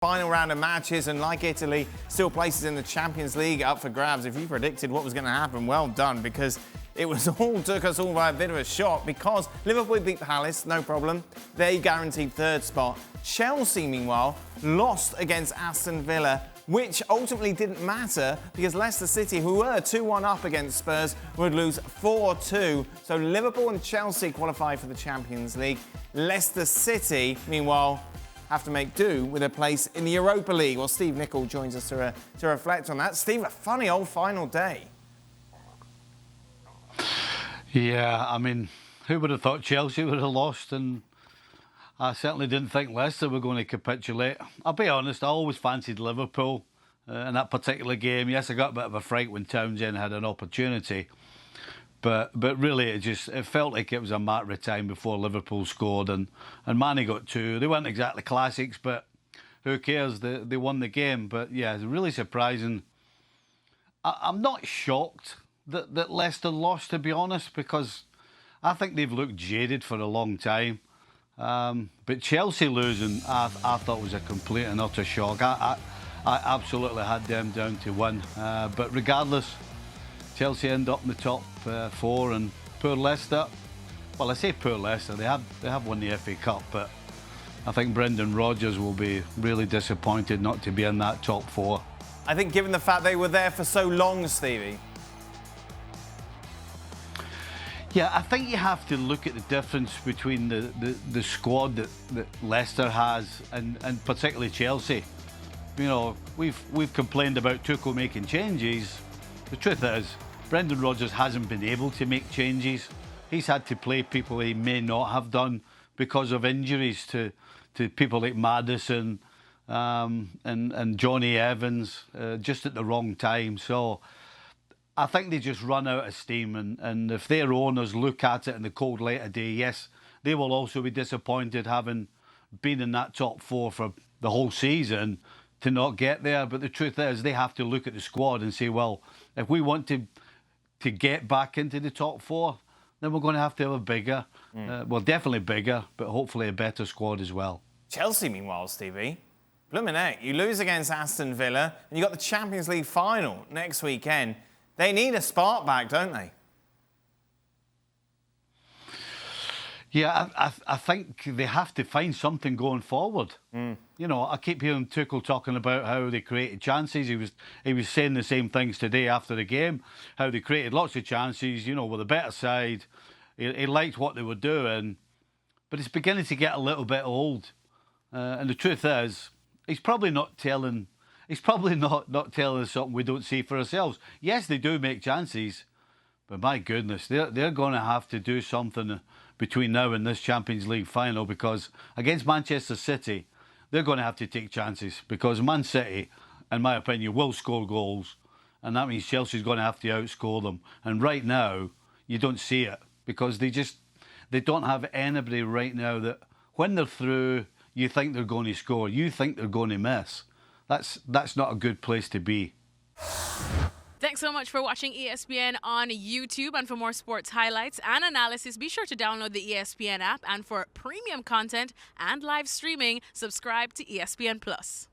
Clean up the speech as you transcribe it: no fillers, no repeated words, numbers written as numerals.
Final round of matches, and like Italy, still places in the Champions League up for grabs. If you predicted what was going to happen, well done, because it was took us all by a bit of a shock, because Liverpool beat Palace, no problem. They guaranteed third spot. Chelsea, meanwhile, lost against Aston Villa, which ultimately didn't matter because Leicester City, who were 2-1 up against Spurs, would lose 4-2. So Liverpool and Chelsea qualify for the Champions League. Leicester City, meanwhile, have to make do with a place in the Europa League. Well, Steve Nicol joins us to reflect on that. Steve, a funny old final day. Yeah, I mean, who would have thought Chelsea would have lost? And I certainly didn't think Leicester were going to capitulate. I'll be honest, I always fancied Liverpool in that particular game. Yes, I got a bit of a fright when Townsend had an opportunity. But really, it felt like it was a matter of time before Liverpool scored, and Mane got two. They weren't exactly classics, but who cares? They won the game. But yeah, it's really surprising. I'm not shocked that Leicester lost, to be honest, because I think they've looked jaded for a long time. But Chelsea losing, I thought was a complete and utter shock. I absolutely had them down to win. But regardless, Chelsea end up in the top four, and poor Leicester. Well, I say poor Leicester. They have won the FA Cup, but I think Brendan Rodgers will be really disappointed not to be in that top four. I think given the fact they were there for so long, Stevie. Yeah, I think you have to look at the difference between the squad that Leicester has and particularly Chelsea. You know, we've complained about Tuchel making changes. The truth is, Brendan Rodgers hasn't been able to make changes. He's had to play people he may not have done because of injuries to people like Maddison and Johnny Evans just at the wrong time. So I think they just run out of steam, and if their owners look at it in the cold light of day, yes, they will also be disappointed having been in that top four for the whole season to not get there. But the truth is, they have to look at the squad and say, well, if we want to get back into the top four, then we're going to have a bigger, well, definitely bigger, but hopefully a better squad as well. Chelsea, meanwhile, Stevie, blooming heck, you lose against Aston Villa, and you got the Champions League final next weekend. They need a spark back, don't they? Yeah, I think they have to find something going forward. You know, I keep hearing Tuchel talking about how they created chances. He was saying the same things today after the game, how they created lots of chances, you know, with a better side. He liked what they were doing, but it's beginning to get a little bit old. And the truth is, he's probably not telling us something we don't see for ourselves. Yes, they do make chances, but my goodness, they're going to have to do something between now and this Champions League final, because against Manchester City, they're going to have to take chances, because Man City, in my opinion, will score goals, and that means Chelsea's going to have to outscore them. And right now, you don't see it, because they don't have anybody right now that when they're through, you think they're going to score, you think they're going to miss. That's not a good place to be. Thanks so much for watching ESPN on YouTube. And for more sports highlights and analysis, be sure to download the ESPN app. And for premium content and live streaming, subscribe to ESPN Plus.